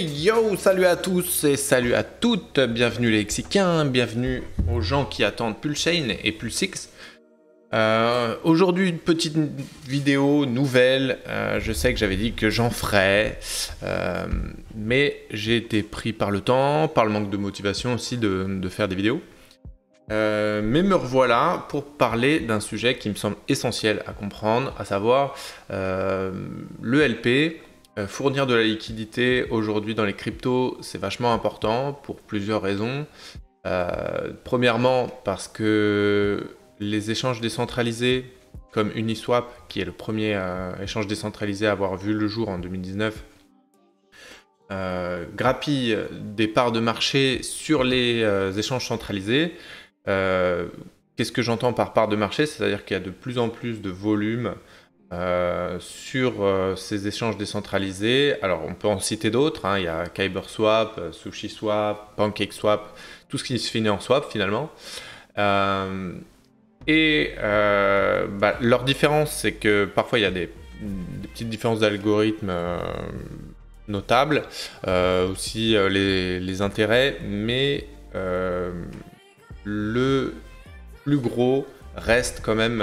Yo, salut à tous et salut à toutes, bienvenue les Lexicains, bienvenue aux gens qui attendent Pulsechain et Pulsix. Aujourd'hui une petite vidéo nouvelle, je sais que j'avais dit que j'en ferais, mais j'ai été pris par le temps, par le manque de motivation aussi de faire des vidéos. Mais me revoilà pour parler d'un sujet qui me semble essentiel à comprendre, à savoir le LP. Fournir de la liquidité aujourd'hui dans les cryptos, c'est vachement important pour plusieurs raisons. Premièrement, parce que les échanges décentralisés, comme Uniswap, qui est le premier échange décentralisé à avoir vu le jour en 2019, grappillent des parts de marché sur les échanges centralisés. Qu'est-ce que j'entends par part de marché? C'est-à-dire qu'il y a de plus en plus de volume sur ces échanges décentralisés. Alors on peut en citer d'autres, hein. Il y a KyberSwap, SushiSwap, PancakeSwap, tout ce qui se finit en swap finalement. Leur différence, c'est que parfois il y a des petites différences d'algorithmes notables, aussi les intérêts, mais le plus gros reste quand même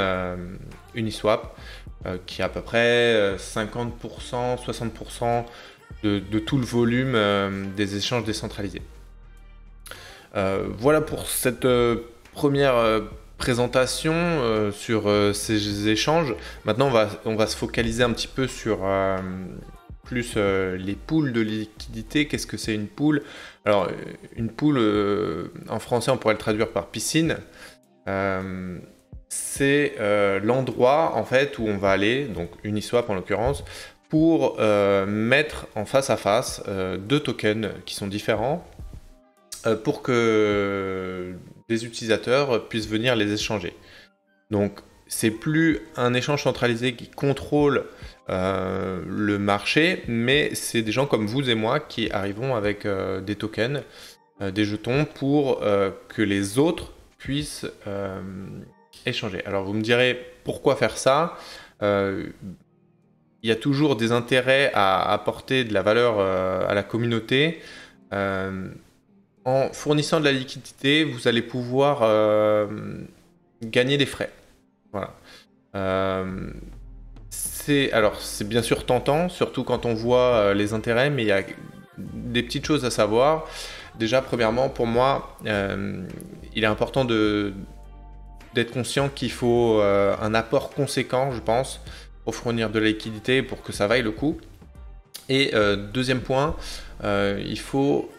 Uniswap, qui est à peu près 50%, 60% de tout le volume des échanges décentralisés. Voilà pour cette première présentation sur ces échanges. Maintenant, on va se focaliser un petit peu sur plus les pools de liquidité. Qu'est-ce que c'est une pool? Alors, une pool, en français, on pourrait le traduire par piscine. C'est l'endroit en fait où on va aller, donc Uniswap en l'occurrence, pour mettre en face à face deux tokens qui sont différents pour que des utilisateurs puissent venir les échanger. Donc c'est plus un échange centralisé qui contrôle le marché, mais c'est des gens comme vous et moi qui arrivons avec des tokens, des jetons pour que les autres puissent échanger. Alors vous me direz pourquoi faire ça? Il y a toujours des intérêts à apporter de la valeur à la communauté. En fournissant de la liquidité, vous allez pouvoir gagner des frais. Voilà. C'est bien sûr tentant, surtout quand on voit les intérêts, mais il y a des petites choses à savoir. Déjà, premièrement, pour moi, il est important d'être conscient qu'il faut un apport conséquent, je pense, pour fournir de la liquidité, pour que ça vaille le coup. Et deuxième point, il faut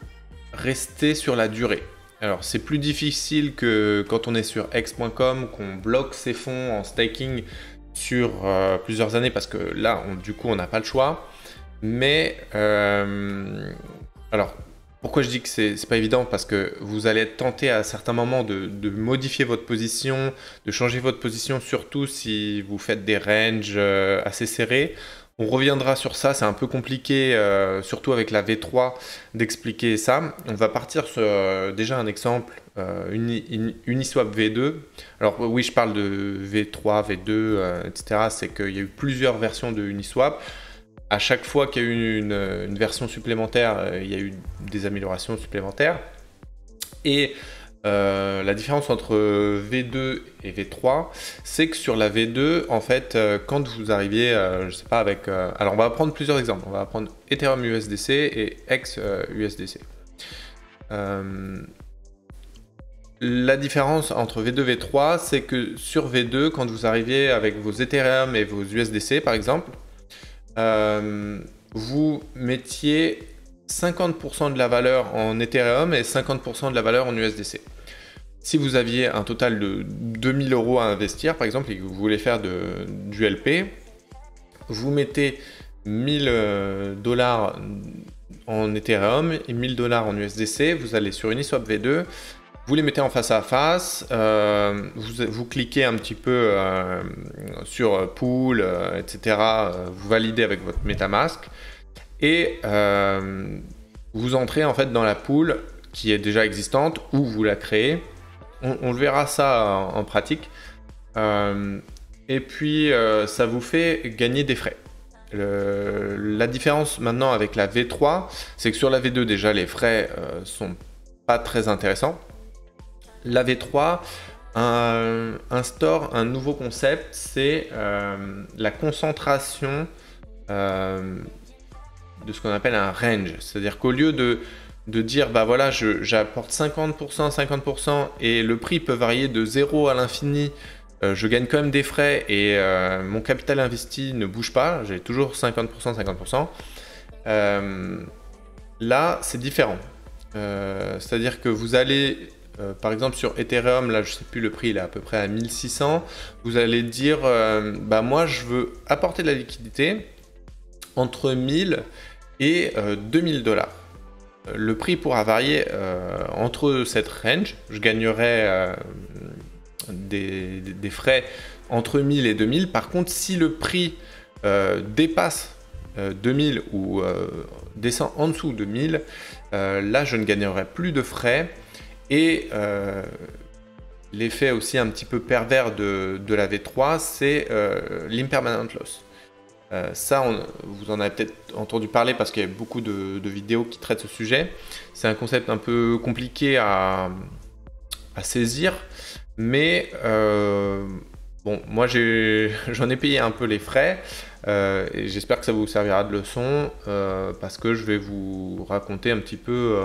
rester sur la durée. Alors, c'est plus difficile que quand on est sur X.com, qu'on bloque ses fonds en staking sur plusieurs années, parce que là, du coup, on n'a pas le choix. Mais, alors, pourquoi je dis que c'est pas évident? Parce que vous allez être tenté à certains moments de modifier votre position, de changer votre position, surtout si vous faites des ranges assez serrés. On reviendra sur ça, c'est un peu compliqué, surtout avec la V3, d'expliquer ça. On va partir sur déjà un exemple, Uniswap V2. Alors oui, je parle de V3, V2, etc. C'est qu'il y a eu plusieurs versions de Uniswap. À chaque fois qu'il y a eu une version supplémentaire, il y a eu des améliorations supplémentaires. Et la différence entre V2 et V3, c'est que sur la V2, en fait, quand vous arriviez, je sais pas, avec... alors, on va prendre plusieurs exemples. On va prendre Ethereum USDC et X USDC. La différence entre V2 et V3, c'est que sur V2, quand vous arriviez avec vos Ethereum et vos USDC, par exemple, vous mettiez 50% de la valeur en Ethereum et 50% de la valeur en USDC. Si vous aviez un total de 2000 € à investir, par exemple, et que vous voulez faire du LP, vous mettez 1000 $ en Ethereum et 1000 $ en USDC, vous allez sur Uniswap V2, vous les mettez en face à face, vous cliquez un petit peu sur Pool, etc. Vous validez avec votre MetaMask et vous entrez en fait dans la pool qui est déjà existante ou vous la créez. On le verra ça en pratique. Et puis ça vous fait gagner des frais. La différence maintenant avec la V3, c'est que sur la V2 déjà les frais sont pas très intéressants. La V3 instaure un nouveau concept, c'est la concentration de ce qu'on appelle un range. C'est-à-dire qu'au lieu de dire bah voilà, j'apporte 50%, 50% et le prix peut varier de 0 à l'infini, je gagne quand même des frais et mon capital investi ne bouge pas, j'ai toujours 50%, 50%. Là, c'est différent. C'est-à-dire que vous allez, par exemple sur Ethereum, là je sais plus le prix, il est à peu près à 1600, vous allez dire, bah moi je veux apporter de la liquidité entre 1000 et 2000 dollars. Le prix pourra varier entre cette range, je gagnerai des frais entre 1000 et 2000. Par contre, si le prix dépasse 2000 ou descend en dessous de 1000, là je ne gagnerai plus de frais. Et l'effet aussi un petit peu pervers de la V3, c'est l'impermanent loss. Ça, vous en avez peut-être entendu parler parce qu'il y a beaucoup de vidéos qui traitent ce sujet. C'est un concept un peu compliqué à saisir, mais bon, moi j'en ai payé un peu les frais et j'espère que ça vous servira de leçon parce que je vais vous raconter un petit peu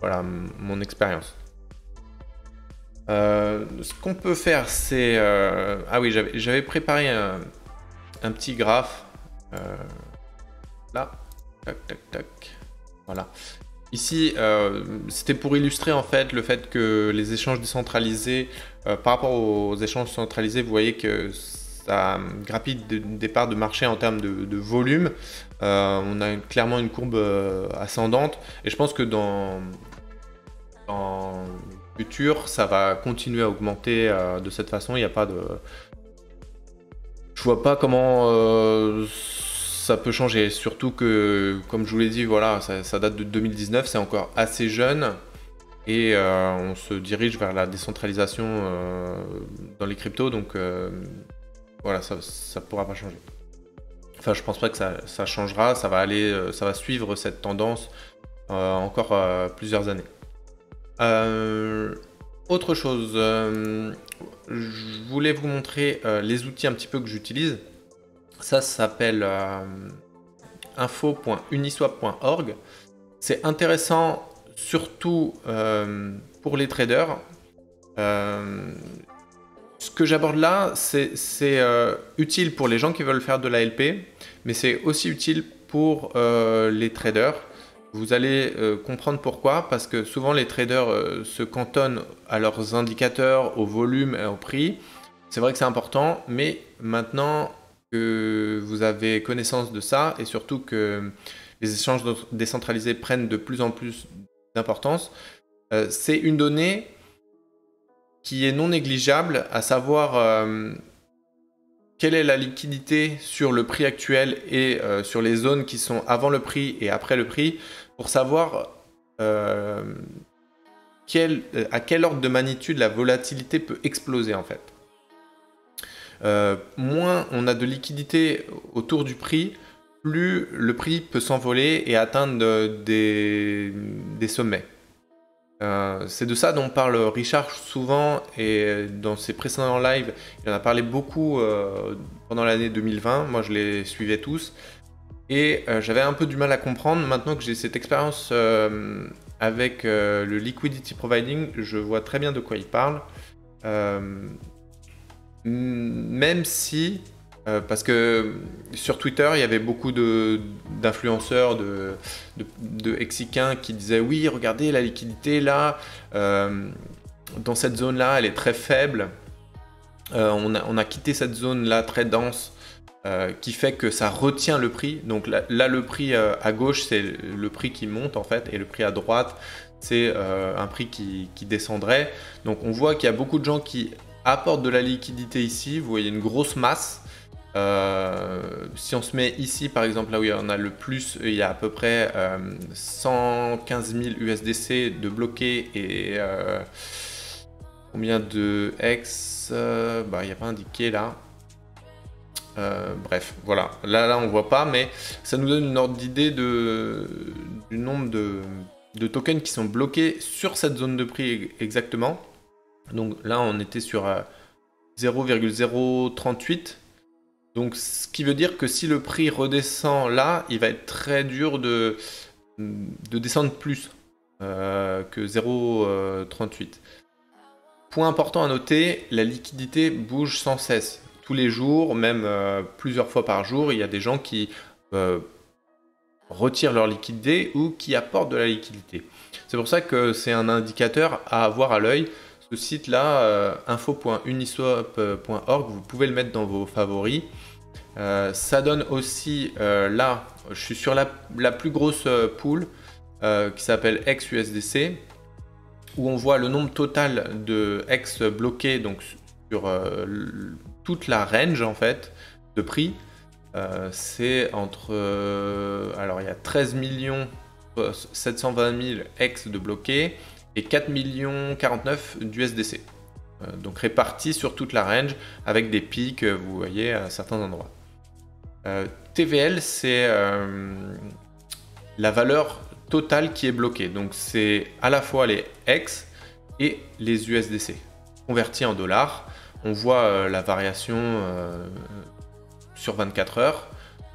voilà, mon expérience. Ce qu'on peut faire, c'est... ah oui, j'avais préparé un petit graphe. Là. Tac, tac, tac. Voilà. Ici, c'était pour illustrer en fait le fait que les échanges décentralisés, par rapport aux échanges centralisés, vous voyez que ça grappille des parts de marché en termes de volume. On a clairement une courbe ascendante et je pense que dans le futur, ça va continuer à augmenter de cette façon. Il n'y a pas de... Je vois pas comment ça peut changer, surtout que, comme je vous l'ai dit, voilà, ça date de 2019, c'est encore assez jeune et on se dirige vers la décentralisation dans les cryptos, donc voilà, ça pourra pas changer. Enfin, je pense pas que ça changera, ça va suivre cette tendance encore plusieurs années. Autre chose, je voulais vous montrer les outils un petit peu que j'utilise. Ça s'appelle info.uniswap.org. C'est intéressant surtout pour les traders. Ce que j'aborde là, c'est utile pour les gens qui veulent faire de la LP, mais c'est aussi utile pour les traders. Vous allez comprendre pourquoi, parce que souvent les traders se cantonnent à leurs indicateurs, au volume et au prix. C'est vrai que c'est important, mais maintenant que vous avez connaissance de ça, et surtout que les échanges décentralisés prennent de plus en plus d'importance, c'est une donnée qui est non négligeable, à savoir quelle est la liquidité sur le prix actuel et sur les zones qui sont avant le prix et après le prix, pour savoir à quel ordre de magnitude la volatilité peut exploser en fait. Moins on a de liquidité autour du prix, plus le prix peut s'envoler et atteindre des sommets. C'est de ça dont parle Richard souvent et dans ses précédents lives, il en a parlé beaucoup pendant l'année 2020. Moi, je les suivais tous et j'avais un peu du mal à comprendre. Maintenant que j'ai cette expérience avec le liquidity providing, je vois très bien de quoi il parle. Même si, parce que sur Twitter, il y avait beaucoup d'influenceurs, de Mexicains qui disaient oui, regardez la liquidité là, dans cette zone là, elle est très faible. On a quitté cette zone là très dense qui fait que ça retient le prix. Donc là le prix à gauche, c'est le prix qui monte en fait, et le prix à droite, c'est un prix qui descendrait. Donc on voit qu'il y a beaucoup de gens qui apportent de la liquidité ici. Vous voyez une grosse masse. Si on se met ici par exemple, là où on a le plus, il y a à peu près 115 000 USDC de bloqués et combien de X, il n'y a pas indiqué là. Bref, voilà. Là, on voit pas, mais ça nous donne une ordre d'idée du nombre de tokens qui sont bloqués sur cette zone de prix exactement. Donc là, on était sur 0,038. Donc, ce qui veut dire que si le prix redescend là, il va être très dur de descendre plus que 0,38. Point important à noter, la liquidité bouge sans cesse. Tous les jours, même plusieurs fois par jour, il y a des gens qui retirent leur liquidité ou qui apportent de la liquidité. C'est pour ça que c'est un indicateur à avoir à l'œil. Ce site-là, info.uniswap.org, vous pouvez le mettre dans vos favoris. Ça donne aussi, là, je suis sur la plus grosse pool qui s'appelle XUSDC, où on voit le nombre total de X bloqués donc, sur toute la range en fait, de prix. C'est entre... alors il y a 13 720 000 X de bloqués et 4 49 d'USDC. Donc répartis sur toute la range avec des pics, vous voyez, à certains endroits. TVL, c'est la valeur totale qui est bloquée. Donc c'est à la fois les X et les USDC. Convertis en dollars, on voit la variation sur 24 heures.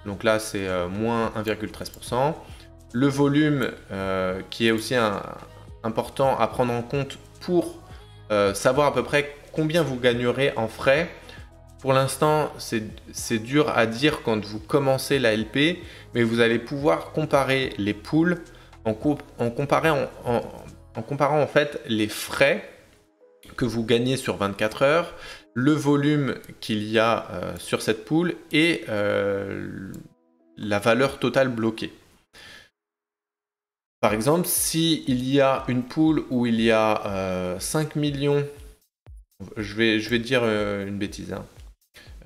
Donc là, c'est moins 1,13%. Le volume qui est aussi important à prendre en compte pour savoir à peu près combien vous gagnerez en frais. Pour l'instant, c'est dur à dire quand vous commencez la LP, mais vous allez pouvoir comparer les pools en comparant en fait les frais que vous gagnez sur 24 heures, le volume qu'il y a sur cette pool et la valeur totale bloquée. Par exemple, s'il y a une pool où il y a 5 millions, je vais dire une bêtise,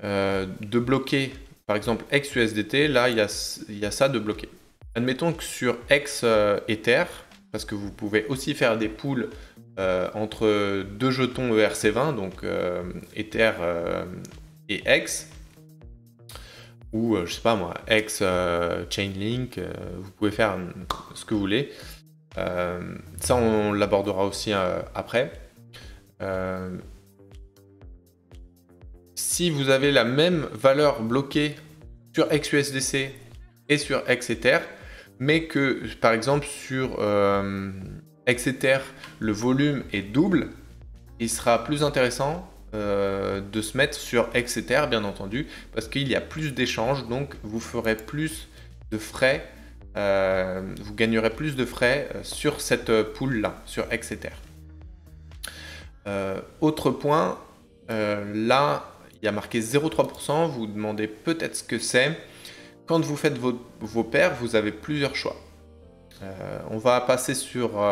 de bloquer, par exemple, XUSDT, là, il y a ça de bloqué. Admettons que sur Ether, parce que vous pouvez aussi faire des pools entre deux jetons ERC20, donc Ether et X, ou je sais pas moi, X Chainlink, vous pouvez faire ce que vous voulez. Ça, on l'abordera aussi après. Si vous avez la même valeur bloquée sur XUSDC et sur XEther, mais que par exemple sur XEther le volume est double, il sera plus intéressant de se mettre sur XEther bien entendu, parce qu'il y a plus d'échanges, donc vous ferez plus de frais, vous gagnerez plus de frais sur cette pool là, sur XEther. Autre point, là il y a marqué 0,3%, vous vous demandez peut-être ce que c'est. Quand vous faites vos paires, vous avez plusieurs choix. On va passer sur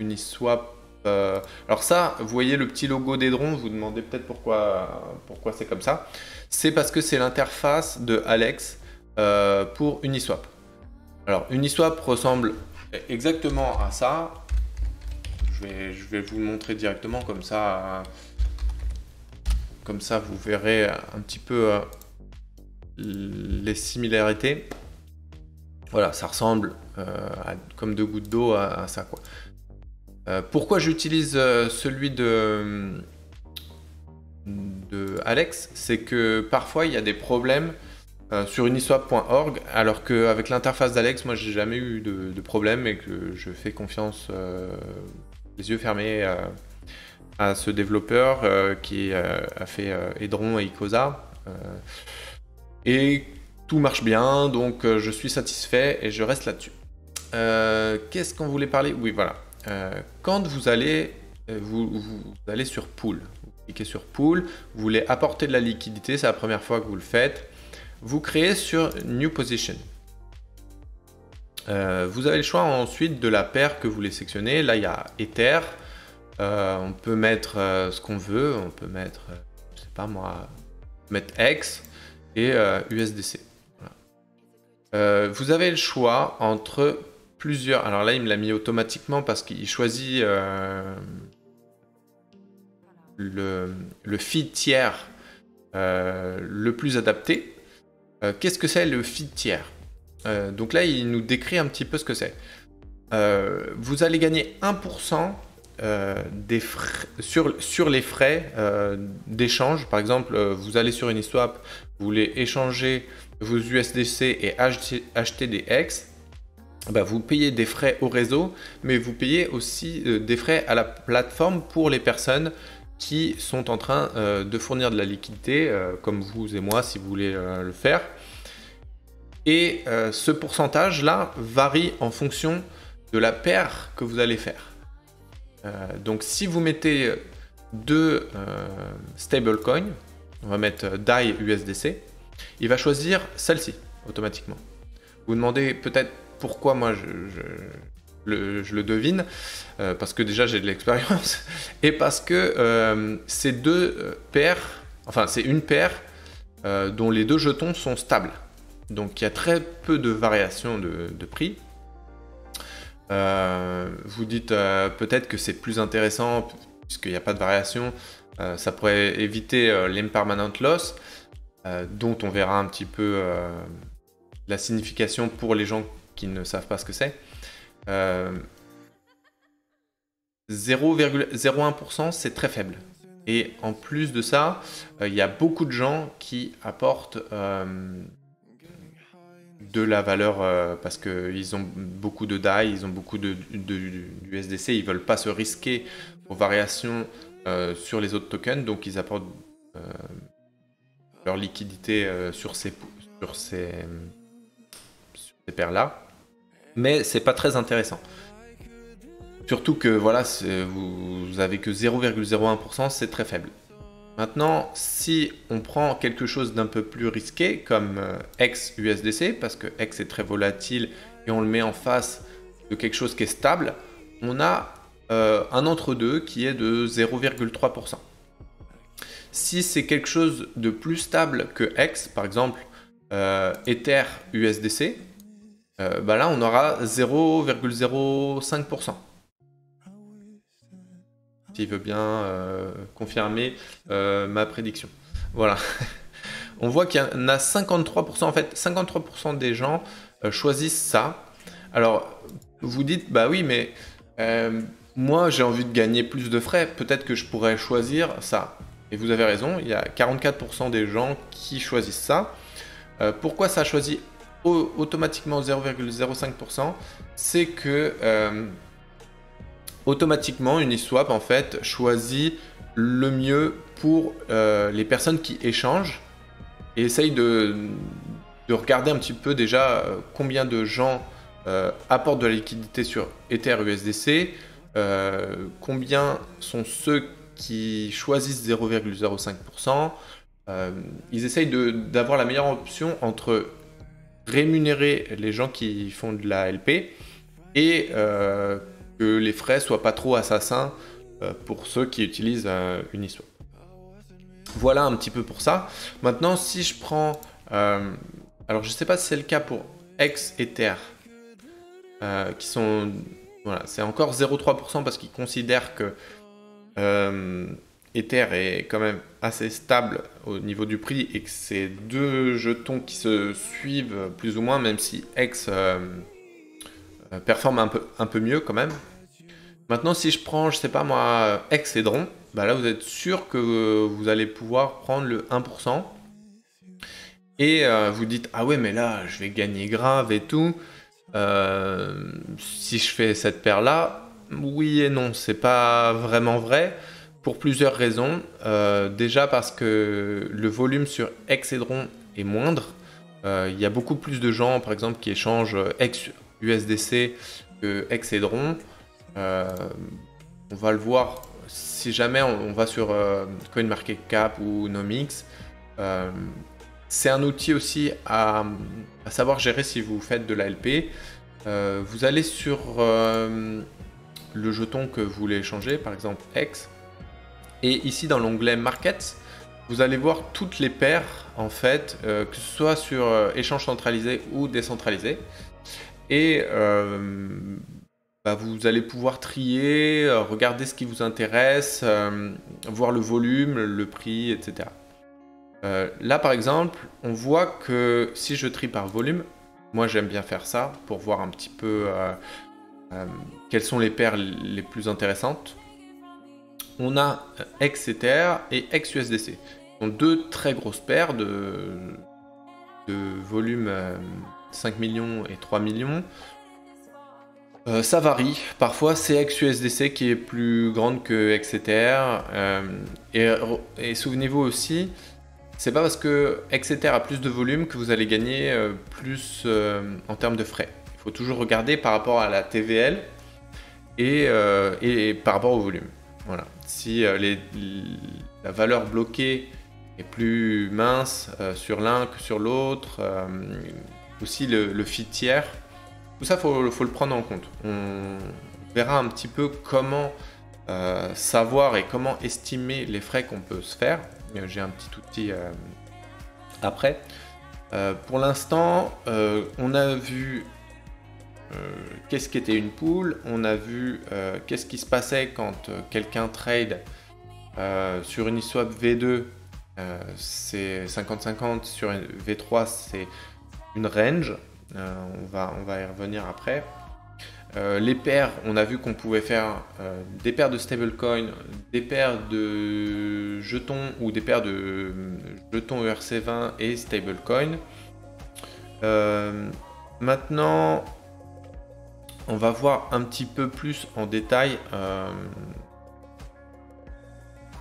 Uniswap. Alors ça, vous voyez le petit logo d'Hedron, vous vous demandez peut-être pourquoi c'est comme ça. C'est parce que c'est l'interface de Alex pour Uniswap. Alors Uniswap ressemble exactement à ça. Je vais vous le montrer directement comme ça. Comme ça, vous verrez un petit peu les similarités. Voilà, ça ressemble comme deux gouttes d'eau à ça, quoi. Pourquoi j'utilise celui de Alex, c'est que parfois il y a des problèmes sur uniswap.org, alors qu'avec l'interface d'Alex, moi j'ai jamais eu de problème et que je fais confiance les yeux fermés à ce développeur qui a fait Hedron et Icosa. Et tout marche bien, donc je suis satisfait et je reste là-dessus. Qu'est-ce qu'on voulait parler? Oui, voilà. Quand vous allez sur Pool, vous cliquez sur Pool, vous voulez apporter de la liquidité, c'est la première fois que vous le faites. Vous créez sur New Position. Vous avez le choix ensuite de la paire que vous voulez sélectionner. Là, il y a Ether. On peut mettre ce qu'on veut. On peut mettre, je sais pas moi, mettre X et USDC. Voilà. Vous avez le choix entre plusieurs. Alors là, il me l'a mis automatiquement parce qu'il choisit le feed tiers le plus adapté. Qu'est-ce que c'est le feed tiers? Donc là, il nous décrit un petit peu ce que c'est. Vous allez gagner 1% des frais, sur les frais d'échange. Par exemple, vous allez sur Uniswap, vous voulez échanger vos USDC et acheter des X. Bah, vous payez des frais au réseau, mais vous payez aussi des frais à la plateforme pour les personnes qui sont en train de fournir de la liquidité, comme vous et moi si vous voulez le faire. Et ce pourcentage-là varie en fonction de la paire que vous allez faire. Donc si vous mettez deux stablecoins, on va mettre DAI USDC, il va choisir celle-ci automatiquement. Vous demandez peut-être pourquoi moi je le devine, parce que déjà j'ai de l'expérience, et parce que ces deux paires, enfin c'est une paire dont les deux jetons sont stables. Donc il y a très peu de variations de prix. Vous dites peut-être que c'est plus intéressant puisqu'il n'y a pas de variation, ça pourrait éviter l'impermanent loss, dont on verra un petit peu la signification pour les gens qui ne savent pas ce que c'est. 0,01% c'est très faible. Et en plus de ça, il y a beaucoup de gens qui apportent de la valeur parce qu'ils ont beaucoup de DAI, ils ont beaucoup de USDC, ils ne veulent pas se risquer aux variations sur les autres tokens, donc ils apportent leur liquidité sur ces paires-là. Mais c'est pas très intéressant. Surtout que voilà, vous avez que 0,01%, c'est très faible. Maintenant, si on prend quelque chose d'un peu plus risqué, comme XUSDC, parce que X est très volatile et on le met en face de quelque chose qui est stable, on a un entre-deux qui est de 0,3%. Si c'est quelque chose de plus stable que X, par exemple Ether USDC, bah là on aura 0,05%. S'il veut bien confirmer ma prédiction. Voilà. On voit qu'il y en a 53%, en fait, 53% des gens choisissent ça. Alors, vous dites, bah oui, mais moi j'ai envie de gagner plus de frais, peut-être que je pourrais choisir ça. Et vous avez raison, il y a 44% des gens qui choisissent ça. Pourquoi ça choisit automatiquement 0,05%? C'est que automatiquement Uniswap en fait choisit le mieux pour les personnes qui échangent et essaye de regarder un petit peu déjà combien de gens apportent de la liquidité sur Ether USDC, combien sont ceux qui choisissent 0,05%. Ils essayent d'avoir la meilleure option entre rémunérer les gens qui font de la LP et que les frais soient pas trop assassins pour ceux qui utilisent Uniswap. Voilà un petit peu pour ça. Maintenant, si je prends... alors, je ne sais pas si c'est le cas pour X Ether, qui sont... Voilà, c'est encore 0,3% parce qu'ils considèrent que Ether est quand même assez stable au niveau du prix et que c'est deux jetons qui se suivent plus ou moins, même si X performe un peu mieux quand même. Maintenant, si je prends, je sais pas moi, Excedron, bah là vous êtes sûr que vous allez pouvoir prendre le 1%. Et vous dites, ah ouais, mais là je vais gagner grave et tout. Si je fais cette paire-là, oui et non, c'est pas vraiment vrai. Pour plusieurs raisons. Déjà parce que le volume sur Excedron est moindre. Il y a beaucoup plus de gens, par exemple, qui échangent XUSDC que Excedron. On va le voir si jamais on va sur CoinMarketCap ou Nomics. C'est un outil aussi à savoir gérer si vous faites de la LP. Vous allez sur le jeton que vous voulez échanger, par exemple X. Et ici dans l'onglet Markets, vous allez voir toutes les paires en fait, que ce soit sur échange centralisé ou décentralisé. Et vous allez pouvoir trier, regarder ce qui vous intéresse, voir le volume, le prix, etc. Là, par exemple, on voit que si je trie par volume, moi j'aime bien faire ça pour voir un petit peu quelles sont les paires les plus intéressantes. On a XEther et XUSDC. Ce sont deux très grosses paires de volume 5 millions et 3 millions. Ça varie. Parfois, c'est XUSDC qui est plus grande que XEther. Et souvenez-vous aussi, c'est pas parce que XEther a plus de volume que vous allez gagner plus en termes de frais. Il faut toujours regarder par rapport à la TVL et par rapport au volume. Voilà. Si la valeur bloquée est plus mince sur l'un que sur l'autre, aussi le fee tiers, tout ça, faut le prendre en compte. On verra un petit peu comment savoir et comment estimer les frais qu'on peut se faire. J'ai un petit outil après. Pour l'instant, on a vu qu'est-ce qu'était une pool, on a vu qu'est-ce qui se passait quand quelqu'un trade sur une Uniswap V2, c'est 50-50, sur une V3 c'est une range, on va y revenir après. Les paires, on a vu qu'on pouvait faire des paires de stablecoin, des paires de jetons ou des paires de jetons ERC20 et stablecoin. Maintenant, on va voir un petit peu plus en détail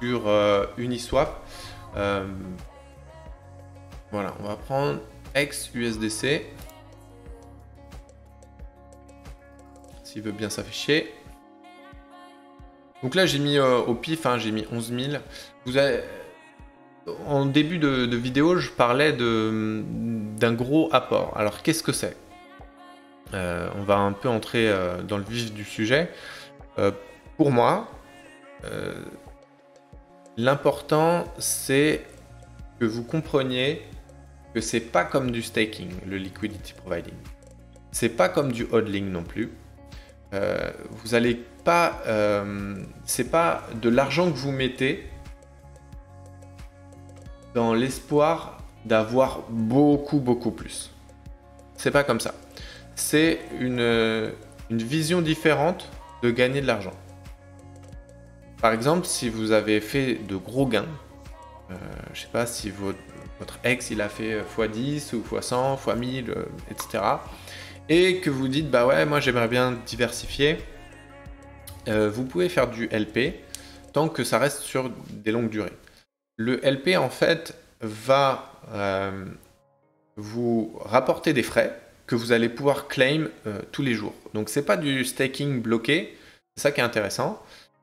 sur Uniswap. Voilà, on va prendre XUSDC. S'il veut bien s'afficher. Donc là, j'ai mis au pif, j'ai mis 11 000. En début de vidéo, je parlais d'un gros apport. Alors, qu'est-ce que c'est ? On va un peu entrer dans le vif du sujet. Pour moi, l'important, c'est que vous compreniez que c'est pas comme du staking, le liquidity providing. C'est pas comme du hodling non plus. Vous allez pas, c'est pas de l'argent que vous mettez dans l'espoir d'avoir beaucoup plus. C'est pas comme ça. C'est une vision différente de gagner de l'argent. Par exemple, si vous avez fait de gros gains, je sais pas si votre ex il a fait x10 ou x100, x1000, etc. Et que vous dites, bah ouais, moi j'aimerais bien diversifier, vous pouvez faire du LP tant que ça reste sur des longues durées. Le LP en fait va vous rapporter des frais que vous allez pouvoir claim tous les jours. Donc c'est pas du staking bloqué, c'est ça qui est intéressant.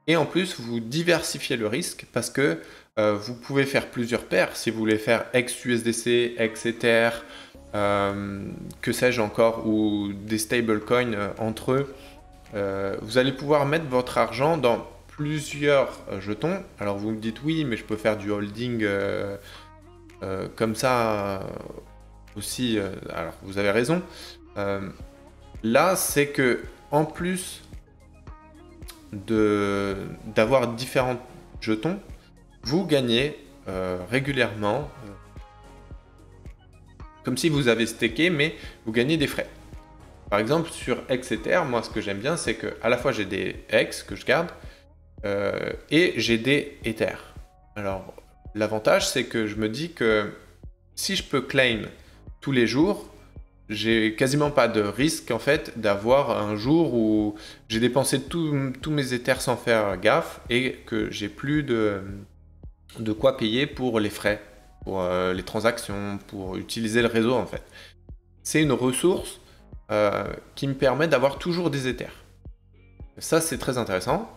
Et en plus vous diversifiez le risque parce que vous pouvez faire plusieurs paires. Si vous voulez faire XUSDC, XEther, que sais-je encore, ou des stablecoins entre eux, vous allez pouvoir mettre votre argent dans plusieurs jetons. Alors vous me dites oui, mais je peux faire du holding comme ça aussi. Alors vous avez raison. Là, c'est que en plus d'avoir différents jetons, vous gagnez régulièrement, comme si vous avez stacké, mais vous gagnez des frais. Par exemple, sur XEther, moi ce que j'aime bien, c'est que à la fois j'ai des X que je garde et j'ai des Ether. Alors l'avantage, c'est que je me dis que si je peux claim tous les jours, j'ai quasiment pas de risque en fait d'avoir un jour où j'ai dépensé tous mes Ethers sans faire gaffe et que j'ai plus de quoi payer pour les frais, pour les transactions, pour utiliser le réseau en fait. C'est une ressource qui me permet d'avoir toujours des Ethers. Ça c'est très intéressant.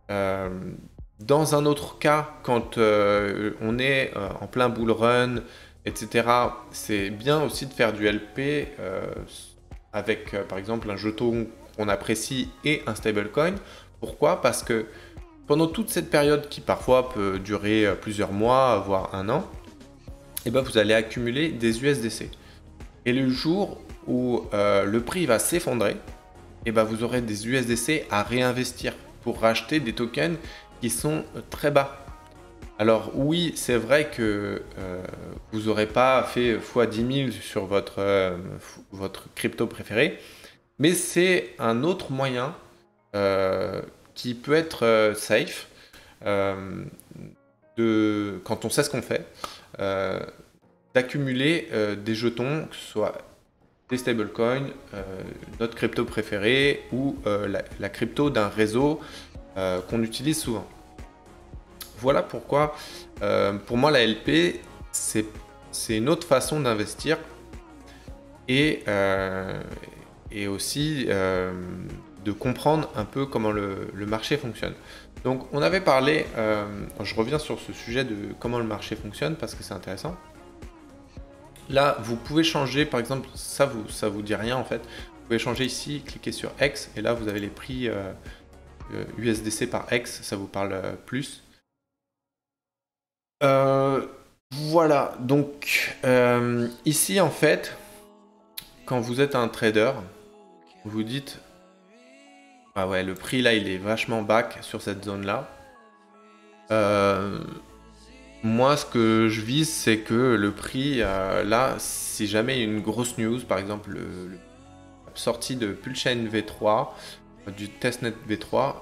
Dans un autre cas, quand on est en plein bull run, etc., c'est bien aussi de faire du LP avec par exemple un jeton qu'on apprécie et un stablecoin. Pourquoi ? Parce que pendant toute cette période qui parfois peut durer plusieurs mois, voire un an, et ben vous allez accumuler des USDC. Et le jour où le prix va s'effondrer, et ben vous aurez des USDC à réinvestir pour racheter des tokens qui sont très bas. Alors oui, c'est vrai que vous n'aurez pas fait x 10 000 sur votre crypto préféré. Mais c'est un autre moyen qui peut être safe quand on sait ce qu'on fait, d'accumuler des jetons, que ce soit des stablecoins, notre crypto préféré ou la crypto d'un réseau qu'on utilise souvent. Voilà pourquoi, pour moi, la LP, c'est une autre façon d'investir et aussi de comprendre un peu comment le marché fonctionne. Donc, on avait parlé, je reviens sur ce sujet de comment le marché fonctionne parce que c'est intéressant. Là, vous pouvez changer, par exemple, ça vous dit rien en fait. Vous pouvez changer ici, cliquer sur X, et là vous avez les prix USDC par X, ça vous parle plus. Voilà, donc ici en fait, quand vous êtes un trader, vous vous dites, ah ouais, le prix là il est vachement back sur cette zone là. Moi, ce que je vise, c'est que le prix, là, si jamais il y a une grosse news, par exemple, la sortie de Pulsechain V3, du testnet V3,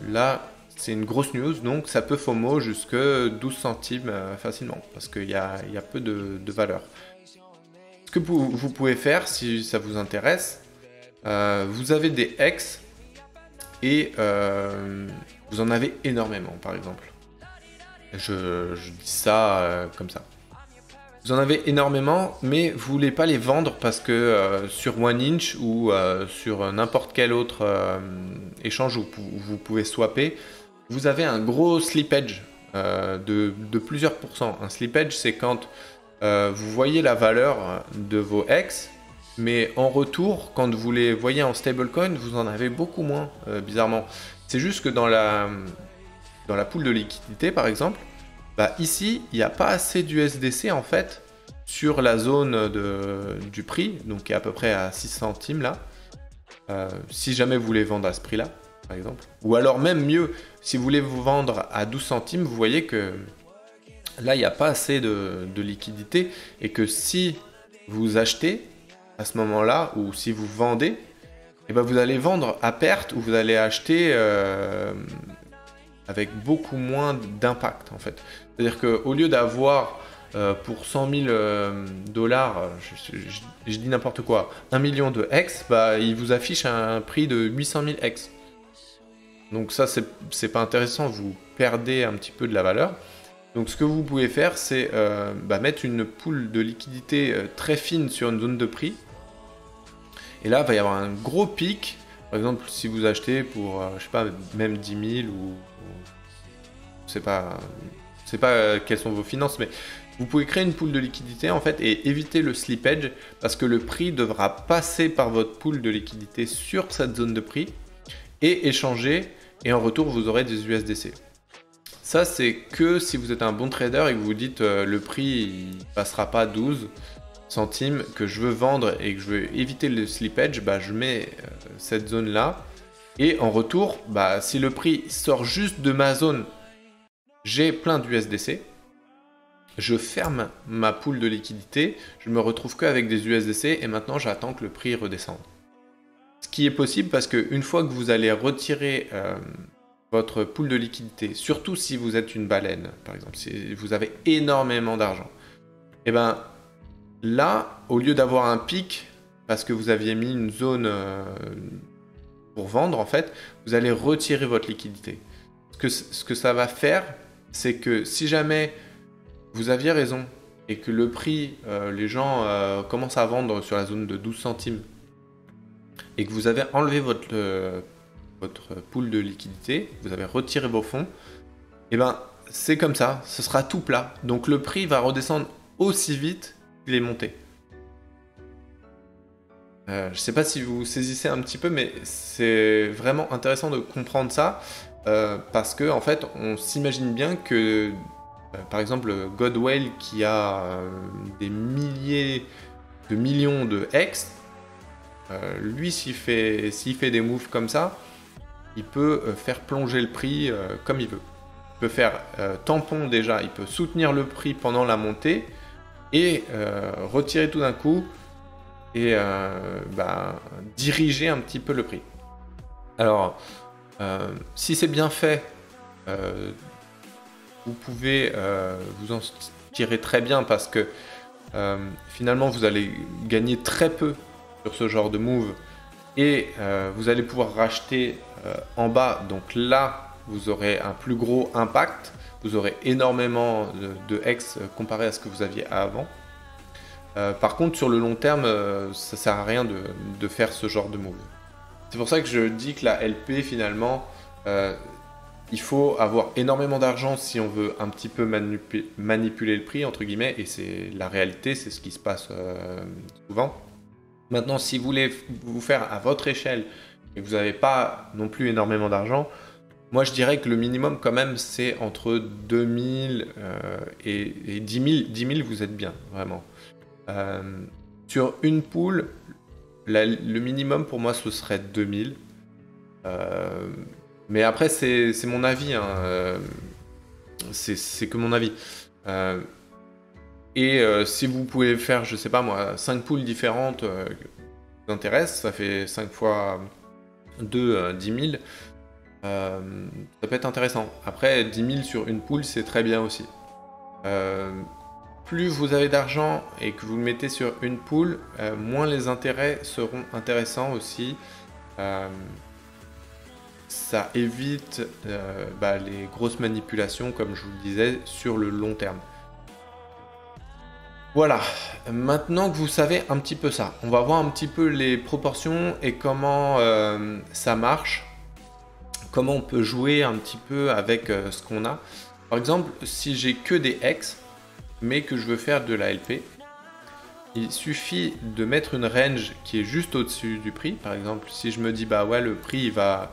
là, c'est une grosse news, donc ça peut FOMO jusque 12 centimes facilement, parce qu'il y a peu de valeur. Ce que vous pouvez faire, si ça vous intéresse, vous avez des X, et vous en avez énormément, par exemple. Je dis ça comme ça. Vous en avez énormément, mais vous voulez pas les vendre parce que sur OneInch ou sur n'importe quel autre échange où vous pouvez swapper, vous avez un gros slippage de plusieurs pourcents. Un slippage, c'est quand vous voyez la valeur de vos X, mais en retour, quand vous les voyez en stablecoin, vous en avez beaucoup moins, bizarrement. C'est juste que dans la pool de liquidité, par exemple, bah ici, il n'y a pas assez d'USDC en fait sur la zone du prix, donc qui est à peu près à 6 centimes là. Si jamais vous voulez vendre à ce prix-là, par exemple. Ou alors même mieux, si vous voulez vous vendre à 12 centimes, vous voyez que là, il n'y a pas assez de liquidité et que si vous achetez à ce moment-là ou si vous vendez, et ben vous allez vendre à perte ou vous allez acheter avec beaucoup moins d'impact en fait. C'est-à-dire qu'au lieu d'avoir pour 100 000 dollars, je dis n'importe quoi, 1 million de X, bah, il vous affiche un prix de 800 000 X. Donc ça, c'est pas intéressant, vous perdez un petit peu de la valeur. Donc ce que vous pouvez faire, c'est mettre une pool de liquidité très fine sur une zone de prix. Et là, il va y avoir un gros pic. Par exemple, si vous achetez pour, je sais pas, même 10 000 ou je sais pas quelles sont vos finances, mais vous pouvez créer une pool de liquidité en fait et éviter le slippage parce que le prix devra passer par votre pool de liquidité sur cette zone de prix et échanger et en retour vous aurez des USDC. Ça c'est que si vous êtes un bon trader et que vous dites le prix il passera pas 12 centimes, que je veux vendre et que je veux éviter le slippage, bah, je mets cette zone là et en retour bah, si le prix sort juste de ma zone, j'ai plein d'USDC, je ferme ma pool de liquidité, je me retrouve qu'avec des USDC et maintenant j'attends que le prix redescende. Ce qui est possible parce qu'une fois que vous allez retirer votre pool de liquidité, surtout si vous êtes une baleine par exemple, si vous avez énormément d'argent, et ben là, au lieu d'avoir un pic parce que vous aviez mis une zone pour vendre en fait, vous allez retirer votre liquidité. Ce que ça va faire, c'est que si jamais vous aviez raison et que le prix, les gens commencent à vendre sur la zone de 12 centimes et que vous avez enlevé votre pool de liquidité, vous avez retiré vos fonds, et ben c'est comme ça, ce sera tout plat. Donc le prix va redescendre aussi vite qu'il est monté. Je ne sais pas si vous saisissez un petit peu, mais c'est vraiment intéressant de comprendre ça. Parce que en fait, on s'imagine bien que, par exemple, Godwell qui a des milliers de millions de X, lui, s'il fait des moves comme ça, il peut faire plonger le prix comme il veut. Il peut faire tampon déjà, il peut soutenir le prix pendant la montée, et retirer tout d'un coup et diriger un petit peu le prix. Alors, si c'est bien fait, vous pouvez vous en tirer très bien parce que finalement vous allez gagner très peu sur ce genre de move et vous allez pouvoir racheter en bas. Donc là, vous aurez un plus gros impact. Vous aurez énormément de X comparé à ce que vous aviez avant. Par contre, sur le long terme, ça sert à rien de faire ce genre de move. C'est pour ça que je dis que la LP, finalement, il faut avoir énormément d'argent si on veut un petit peu manipuler le prix, entre guillemets, et c'est la réalité, c'est ce qui se passe souvent. Maintenant, si vous voulez vous faire à votre échelle et que vous n'avez pas non plus énormément d'argent, moi je dirais que le minimum quand même c'est entre 2000 et 10 000. 10 000 vous êtes bien, vraiment. Sur une pool, le minimum pour moi ce serait 2000. Mais après c'est mon avis, hein. C'est que mon avis. Si vous pouvez faire, je sais pas moi, 5 poules différentes qui vous intéressent, ça fait 5 fois 2, 10 000. Ça peut être intéressant. Après, 10 000 sur une poule, c'est très bien aussi. Plus vous avez d'argent et que vous le mettez sur une poule, moins les intérêts seront intéressants aussi. Ça évite les grosses manipulations, comme je vous le disais, sur le long terme. Voilà, maintenant que vous savez un petit peu ça, on va voir un petit peu les proportions et comment ça marche, comment on peut jouer un petit peu avec ce qu'on a. Par exemple, si j'ai que des X, mais que je veux faire de la LP, il suffit de mettre une range qui est juste au-dessus du prix. Par exemple, si je me dis, bah ouais, le prix il va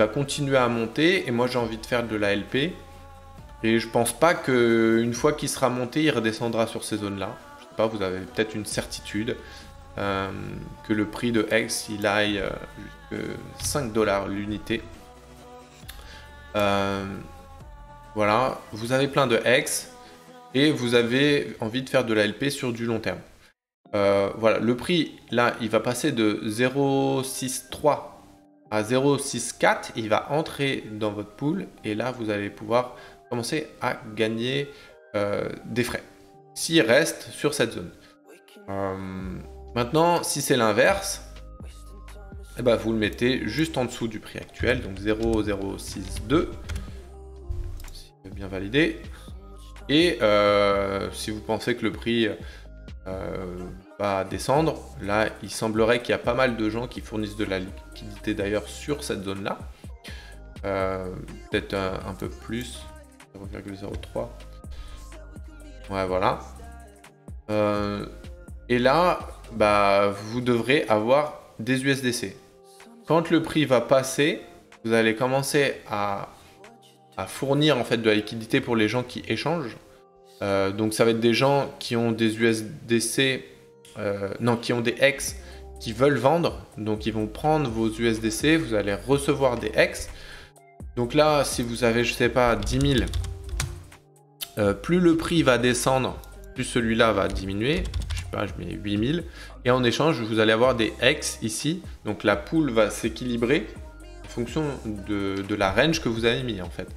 continuer à monter et moi j'ai envie de faire de la LP, et je pense pas qu'une fois qu'il sera monté, il redescendra sur ces zones-là. Je sais pas, vous avez peut-être une certitude que le prix de X il aille jusqu'à 5 $ l'unité. Voilà, vous avez plein de X et vous avez envie de faire de la LP sur du long terme. Voilà, le prix là il va passer de 0,63 à 0,64, il va entrer dans votre pool et là vous allez pouvoir commencer à gagner des frais s'il reste sur cette zone. Maintenant, si c'est l'inverse, vous le mettez juste en dessous du prix actuel, donc 0,062, si bien validé. Et si vous pensez que le prix va descendre, là il semblerait qu'il y a pas mal de gens qui fournissent de la liquidité d'ailleurs sur cette zone là, peut-être un peu plus, 0,03, ouais voilà. Et là vous devrez avoir des USDC. Quand le prix va passer, vous allez commencer à fournir en fait de la liquidité pour les gens qui échangent. Donc ça va être des gens qui ont des USDC, qui ont des X qui veulent vendre. Donc ils vont prendre vos USDC, vous allez recevoir des X. Donc là, si vous avez, je sais pas, 10 000, plus le prix va descendre, plus celui-là va diminuer. Je sais pas, je mets 8 000. Et en échange, vous allez avoir des X ici. Donc la pool va s'équilibrer en fonction de la range que vous avez mis en fait.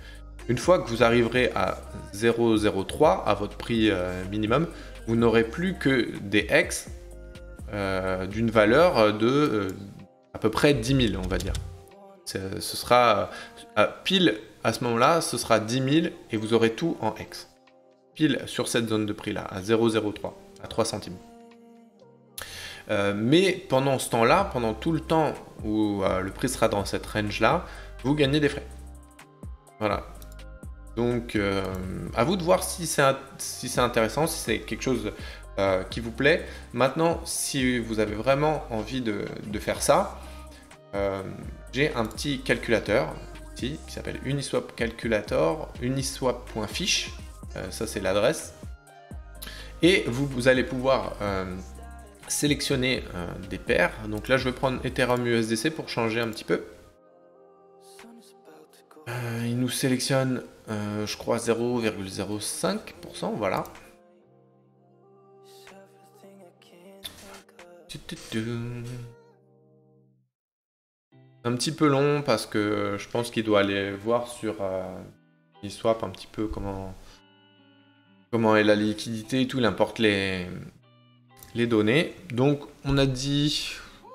Une fois que vous arriverez à 0,03 à votre prix minimum, vous n'aurez plus que des X d'une valeur de à peu près 10 000, on va dire. Ce sera pile à ce moment-là, ce sera 10 000 et vous aurez tout en X. Pile sur cette zone de prix là, à 0,03, à 3 centimes. Mais pendant ce temps-là, pendant tout le temps où le prix sera dans cette range-là, vous gagnez des frais. Voilà. Donc, à vous de voir si c'est intéressant, si c'est quelque chose qui vous plaît. Maintenant, si vous avez vraiment envie de faire ça, j'ai un petit calculateur ici, qui s'appelle Uniswap Calculator, uniswap.fish, ça c'est l'adresse. Et vous allez pouvoir sélectionner des paires. Donc là, je vais prendre Ethereum USDC pour changer un petit peu. Il nous sélectionne, je crois, 0,05%, voilà. Un petit peu long parce que je pense qu'il doit aller voir sur eSwap un petit peu comment est la liquidité et tout, il importe les données. Donc on a dit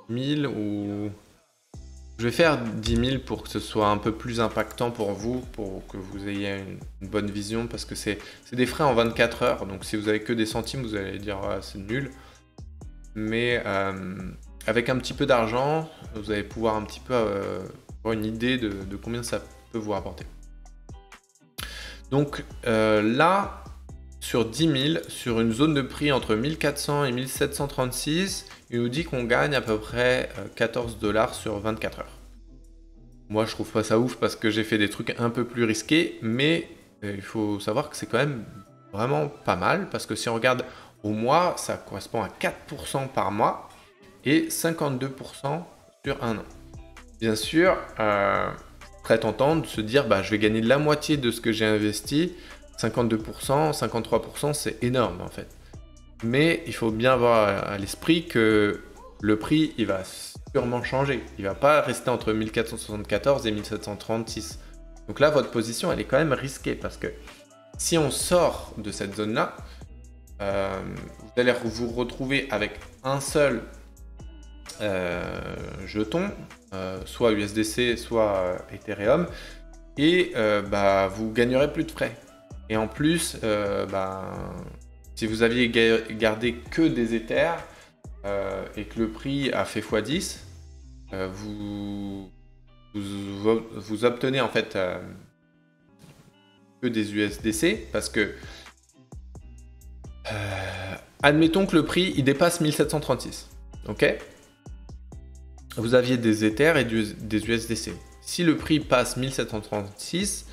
1000 ou... Je vais faire 10 000 pour que ce soit un peu plus impactant pour vous, pour que vous ayez une bonne vision, parce que c'est des frais en 24 heures, donc si vous avez que des centimes, vous allez dire ah, c'est nul. Mais avec un petit peu d'argent, vous allez pouvoir un petit peu avoir une idée de combien ça peut vous rapporter. Donc là, sur 10 000, sur une zone de prix entre 1400 et 1736, il nous dit qu'on gagne à peu près 14 $ sur 24 heures. Moi, je trouve pas ça ouf parce que j'ai fait des trucs un peu plus risqués, mais il faut savoir que c'est quand même vraiment pas mal parce que si on regarde au mois, ça correspond à 4% par mois et 52% sur un an. Bien sûr, très tentant de se dire bah, je vais gagner la moitié de ce que j'ai investi. 52%, 53%, c'est énorme en fait. Mais il faut bien avoir à l'esprit que le prix, il va sûrement changer. Il ne va pas rester entre 1474 et 1736. Donc là, votre position, elle est quand même risquée parce que si on sort de cette zone-là, vous allez vous retrouver avec un seul jeton, soit USDC, soit Ethereum, et bah, vous gagnerez plus de frais. Et en plus, si vous aviez gardé que des Ethers et que le prix a fait x10, vous obtenez en fait que des USDC parce que admettons que le prix il dépasse 1736. Ok ? Vous aviez des Ethers et des USDC. Si le prix passe 1736,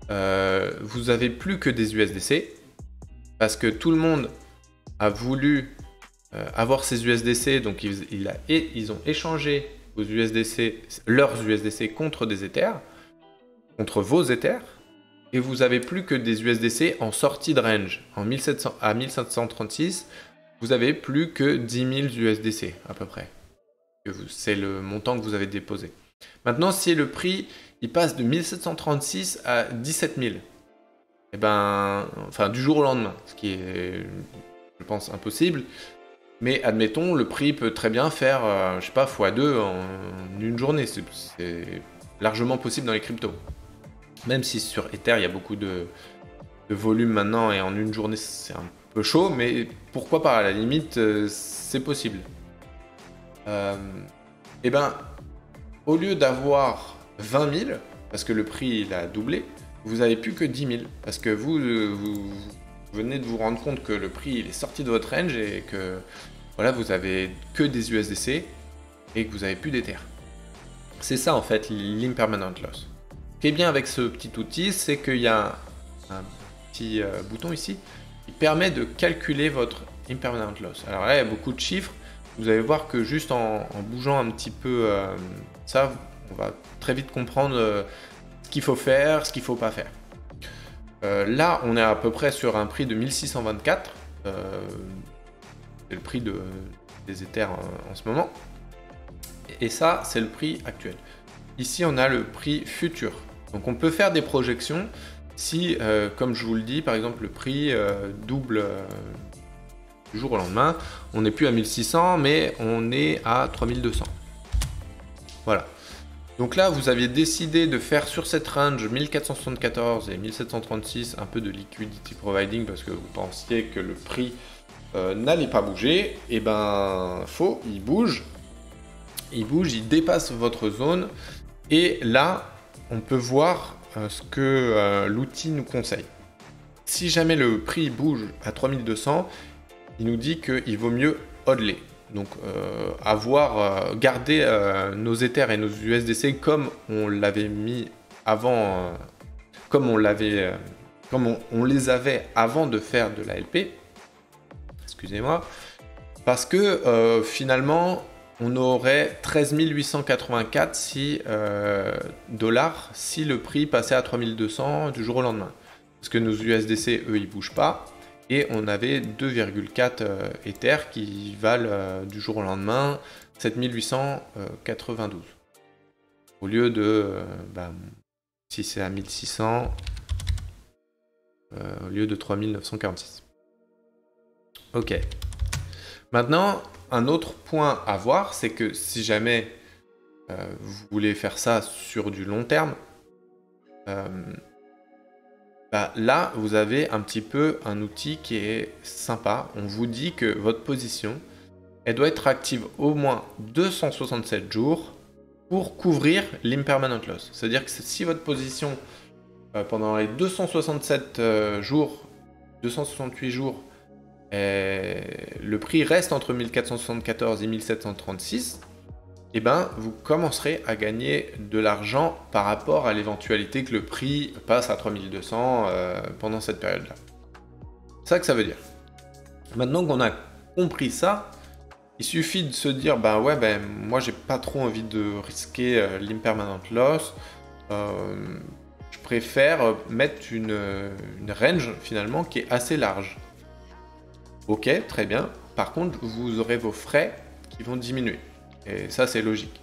vous avez plus que des USDC parce que tout le monde a voulu avoir ces USDC, donc ils ont échangé leurs USDC contre des Ethers, contre vos Ethers, et vous avez plus que des USDC en sortie de range. À 1736, vous avez plus que 10 000 USDC à peu près. C'est le montant que vous avez déposé. Maintenant, si le prix il passe de 1736 à 17 000, et du jour au lendemain, ce qui est, je pense, impossible. Mais admettons, le prix peut très bien faire, je sais pas, x2 en une journée. C'est largement possible dans les cryptos. Même si sur Ether, il y a beaucoup de volume maintenant et en une journée, c'est un peu chaud. Mais pourquoi pas, à la limite, c'est possible. Au lieu d'avoir 20 000, parce que le prix il a doublé, vous n'avez plus que 10 000. Parce que vous venez de vous rendre compte que le prix il est sorti de votre range et que voilà, vous avez que des USDC et que vous n'avez plus d'Ether. C'est ça en fait l'impermanent loss. Ce qui est bien avec ce petit outil, c'est qu'il y a un petit bouton ici qui permet de calculer votre impermanent loss. Alors là, il y a beaucoup de chiffres. Vous allez voir que juste en bougeant un petit peu ça, on va très vite comprendre ce qu'il faut faire, ce qu'il ne faut pas faire. Là, on est à peu près sur un prix de 1624. C'est le prix des Ethers en ce moment. Et ça, c'est le prix actuel. Ici, on a le prix futur. Donc, on peut faire des projections si, comme je vous le dis, par exemple, le prix double du jour au lendemain. On n'est plus à 1600, mais on est à 3200. Voilà. Donc là, vous aviez décidé de faire sur cette range 1474 et 1736 un peu de liquidity providing parce que vous pensiez que le prix n'allait pas bouger. Et ben, faux, il bouge. Il bouge, il dépasse votre zone. Et là, on peut voir ce que l'outil nous conseille. Si jamais le prix bouge à 3200, il nous dit qu'il vaut mieux hodler. Donc garder nos Ethers et nos USDC comme on l'avait mis avant, comme on les avait avant de faire de la LP. Excusez-moi. Parce que finalement, on aurait 13 884 dollars si le prix passait à 3200 du jour au lendemain. Parce que nos USDC, eux, ils bougent pas. Et on avait 2,4 Ether qui valent du jour au lendemain 7892. Au lieu de, si c'est à 1600, au lieu de 3946. Ok. Maintenant, un autre point à voir, c'est que si jamais vous voulez faire ça sur du long terme, là, vous avez un petit peu un outil qui est sympa. On vous dit que votre position, elle doit être active au moins 267 jours pour couvrir l'impermanent loss. C'est-à-dire que si votre position, pendant les 267 jours, 268 jours, le prix reste entre 1474 et 1736, eh ben, vous commencerez à gagner de l'argent par rapport à l'éventualité que le prix passe à 3200 pendant cette période-là. C'est ça que ça veut dire. Maintenant qu'on a compris ça, il suffit de se dire, moi j'ai pas trop envie de risquer l'impermanent loss, je préfère mettre une range finalement qui est assez large. Ok, très bien. Par contre, vous aurez vos frais qui vont diminuer. Et ça, c'est logique.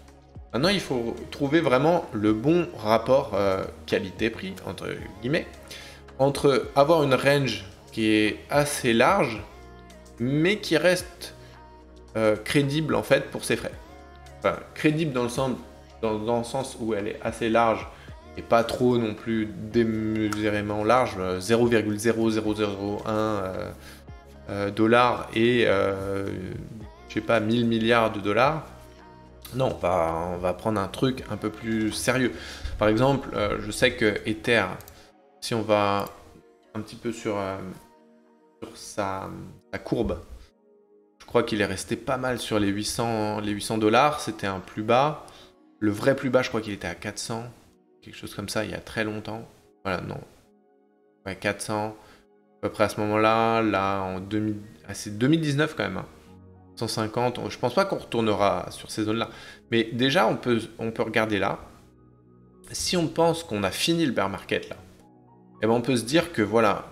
Maintenant, il faut trouver vraiment le bon rapport qualité-prix, entre guillemets, entre avoir une range qui est assez large, mais qui reste crédible, en fait, pour ses frais. Enfin, crédible dans le sens où elle est assez large, et pas trop non plus démesurément large, 0,00001 dollars et, je sais pas, 1000 milliards de dollars. Non, on va prendre un truc un peu plus sérieux. Par exemple, je sais que Ether, si on va un petit peu sur sa courbe, je crois qu'il est resté pas mal sur les 800 dollars. C'était un plus bas. Le vrai plus bas, je crois qu'il était à 400. Quelque chose comme ça, il y a très longtemps. Voilà, non. Ouais, 400. À peu près à ce moment-là. Là, c'est 2019 quand même. 150, je pense pas qu'on retournera sur ces zones-là. Mais déjà, on peut regarder là. Si on pense qu'on a fini le bear market là, on peut se dire que voilà,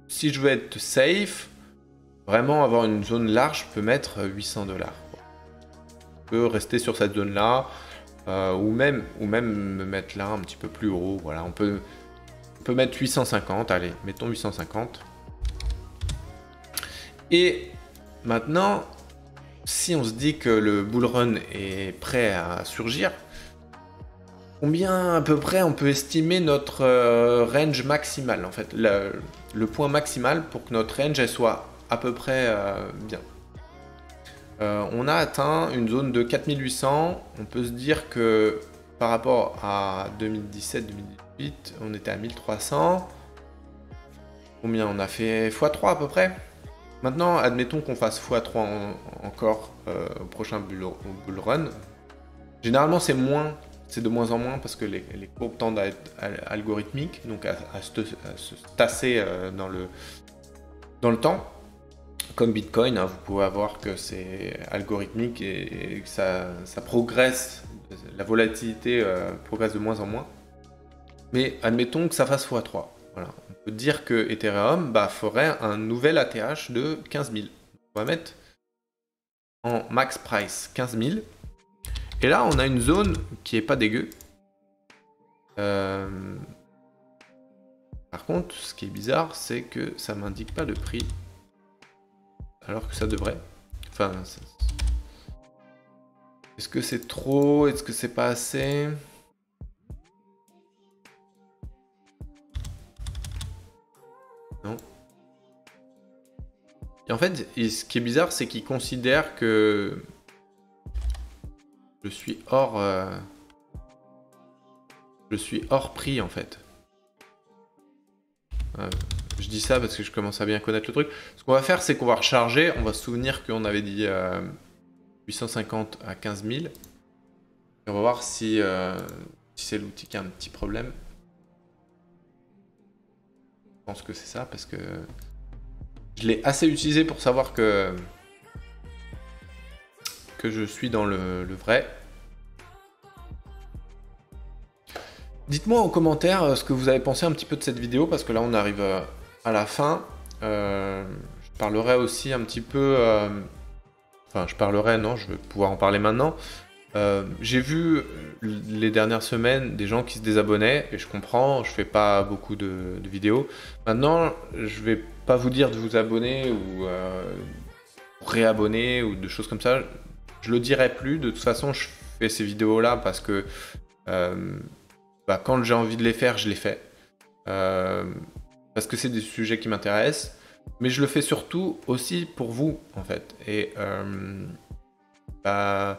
si je veux être safe, vraiment avoir une zone large, je peux mettre 800 dollars. Je peux rester sur cette zone-là, ou même me mettre là un petit peu plus haut. Voilà, on peut mettre 850. Allez, mettons 850. Et maintenant, si on se dit que le bull run est prêt à surgir, combien à peu près on peut estimer notre range maximal en fait, le point maximal pour que notre range elle soit à peu près bien. On a atteint une zone de 4800, on peut se dire que par rapport à 2017-2018, on était à 1300. Combien on a fait x3 à peu près? Maintenant, admettons qu'on fasse x3 encore au prochain bull run. Généralement, c'est de moins en moins parce que les courbes tendent à être algorithmiques, donc à se tasser dans le temps. Comme Bitcoin, hein, vous pouvez avoir que c'est algorithmique et que ça progresse, la volatilité progresse de moins en moins. Mais admettons que ça fasse x3. Voilà. On peut dire que Ethereum ferait un nouvel ATH de 15 000. On va mettre en max price 15 000. Et là, on a une zone qui est pas dégueu. Par contre, ce qui est bizarre, c'est que ça m'indique pas de prix. Alors que ça devrait. Enfin, est-ce que c'est trop? Est-ce que c'est pas assez? Non. Et en fait, ce qui est bizarre, c'est qu'il considère que je suis hors prix en fait. Je dis ça parce que je commence à bien connaître le truc. Ce qu'on va faire, c'est qu'on va recharger. On va se souvenir qu'on avait dit 850 à 15 000. Et on va voir si c'est l'outil qui a un petit problème. Je pense que c'est ça parce que je l'ai assez utilisé pour savoir que je suis dans le vrai. Dites-moi en commentaire ce que vous avez pensé un petit peu de cette vidéo parce que là on arrive à la fin. je parlerai aussi un petit peu... Enfin, je parlerai, non, je vais pouvoir en parler maintenant. J'ai vu les dernières semaines des gens qui se désabonnaient, et je comprends, je fais pas beaucoup de vidéos. Maintenant, je vais pas vous dire de vous abonner ou réabonner ou de choses comme ça. Je le dirai plus. De toute façon, je fais ces vidéos-là parce que quand j'ai envie de les faire, je les fais. Parce que c'est des sujets qui m'intéressent. Mais je le fais surtout aussi pour vous, en fait. Et là,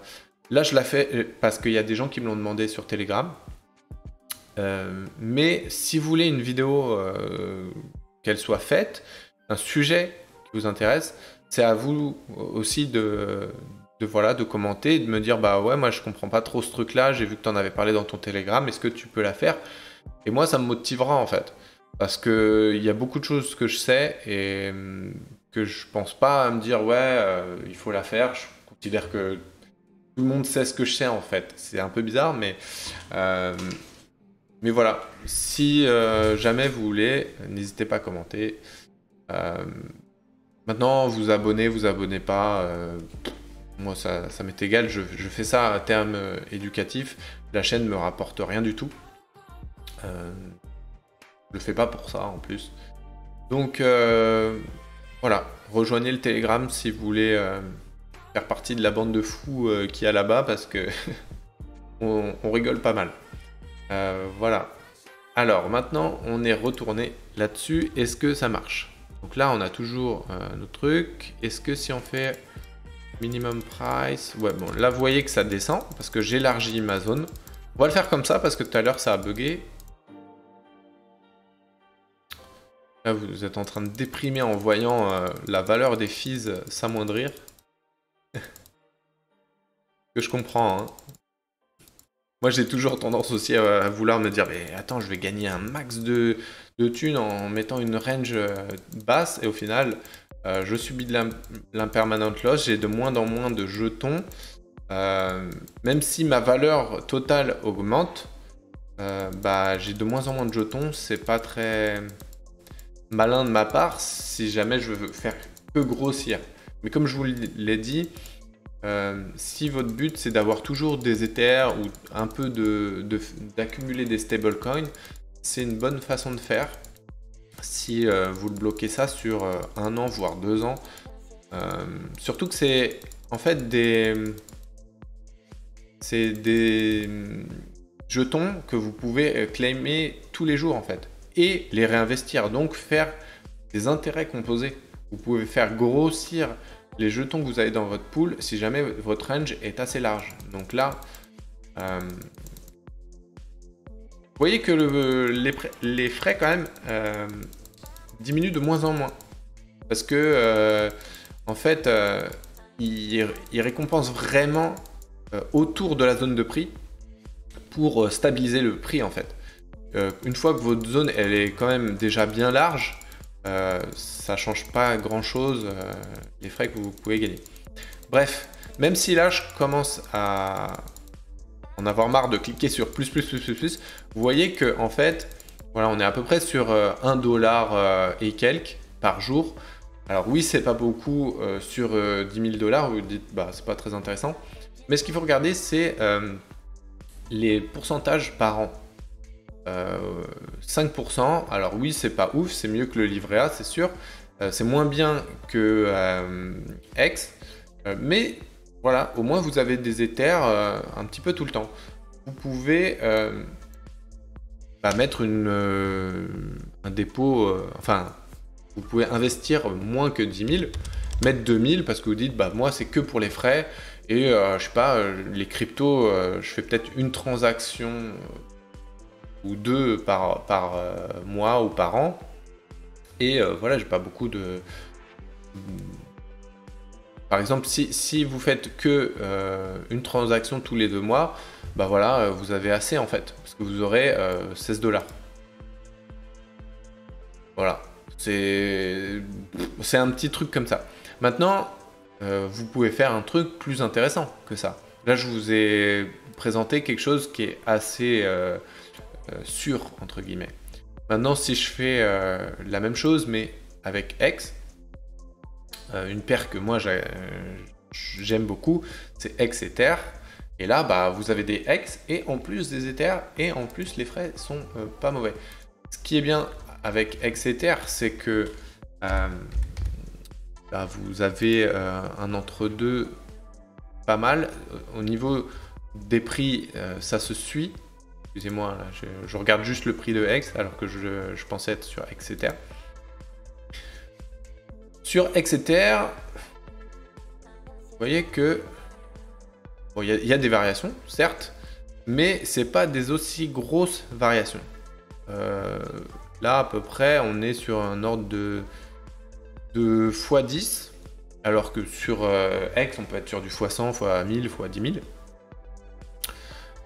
je la fais parce qu'il y a des gens qui me l'ont demandé sur Telegram. Mais si vous voulez une vidéo, qu'elle soit faite, un sujet qui vous intéresse, c'est à vous aussi de commenter, de me dire bah ouais, moi je comprends pas trop ce truc-là, j'ai vu que tu en avais parlé dans ton Telegram, est-ce que tu peux la faire? Et moi ça me motivera en fait, parce que il y a beaucoup de choses que je sais et que je pense pas à me dire ouais, il faut la faire. Je considère que tout le monde sait ce que je sais en fait. C'est un peu bizarre, mais voilà. Si jamais vous voulez, n'hésitez pas à commenter. Maintenant, vous abonnez pas. Moi, ça m'est égal. Je fais ça à terme éducatif. La chaîne me rapporte rien du tout. Je le fais pas pour ça en plus. Donc voilà. Rejoignez le Telegram si vous voulez faire partie de la bande de fous qu'il y a là-bas, parce que on rigole pas mal. Voilà. Alors maintenant, on est retourné là-dessus. Est-ce que ça marche? Donc là, on a toujours nos trucs. Est-ce que si on fait minimum price... Ouais, bon, là, vous voyez que ça descend parce que j'élargis ma zone. On va le faire comme ça parce que tout à l'heure, ça a bugué. Là, vous êtes en train de déprimer en voyant la valeur des fees s'amoindrir. Que je comprends, hein. Moi, j'ai toujours tendance aussi à vouloir me dire mais attends, je vais gagner un max de thunes en mettant une range basse, et au final, je subis de l'impermanent loss, j'ai de moins en moins de jetons. Même si ma valeur totale augmente, j'ai de moins en moins de jetons. C'est pas très malin de ma part si jamais je veux faire que grossir. Mais comme je vous l'ai dit, si votre but c'est d'avoir toujours des Ethers ou un peu d'accumuler des stablecoins, c'est une bonne façon de faire. Si vous le bloquez ça sur 1 an voire 2 ans, surtout que c'est en fait des jetons que vous pouvez claimer tous les jours en fait et les réinvestir, donc faire des intérêts composés. Vous pouvez faire grossir les jetons que vous avez dans votre pool si jamais votre range est assez large. Donc là, vous voyez que les frais quand même diminuent de moins en moins. Parce que en fait, ils récompensent vraiment autour de la zone de prix pour stabiliser le prix en fait. Une fois que votre zone elle est quand même déjà bien large, ça change pas grand chose les frais que vous pouvez gagner. Bref, même si là je commence à en avoir marre de cliquer sur plus, vous voyez que en fait, voilà, on est à peu près sur 1 dollar et quelques par jour. Alors oui, c'est pas beaucoup sur 10 000 $, vous dites bah c'est pas très intéressant. Mais ce qu'il faut regarder, c'est les pourcentages par an. 5%, alors oui, c'est pas ouf, c'est mieux que le livret A, c'est sûr. C'est moins bien que X, mais voilà, au moins vous avez des Ethers un petit peu tout le temps. Vous pouvez mettre un dépôt, vous pouvez investir moins que 10 000, mettre 2 000 parce que vous dites, bah moi c'est que pour les frais, et je sais pas, les cryptos, je fais peut-être une transaction ou 2 par mois ou par an, et voilà, j'ai pas beaucoup de... Par exemple, si vous faites que une transaction tous les 2 mois, bah voilà, vous avez assez en fait, parce que vous aurez 16 $. Voilà, c'est un petit truc comme ça. Maintenant, vous pouvez faire un truc plus intéressant que ça. Là, je vous ai présenté quelque chose qui est assez sûr, entre guillemets. Maintenant, si je fais la même chose, mais avec X. Une paire que moi j'aime beaucoup, c'est X Ether. Et là, bah, vous avez des X et en plus des Ethers, et en plus les frais sont pas mauvais. Ce qui est bien avec X Ether, c'est que bah, vous avez un entre-deux pas mal. Au niveau des prix, ça se suit. Excusez-moi, là, je regarde juste le prix de X alors que je pensais être sur X Ether. Sur X Ether, vous voyez que bon, y a des variations, certes, mais c'est pas des aussi grosses variations. Là, à peu près, on est sur un ordre de x10, alors que sur X, on peut être sur du x100, x1000, x10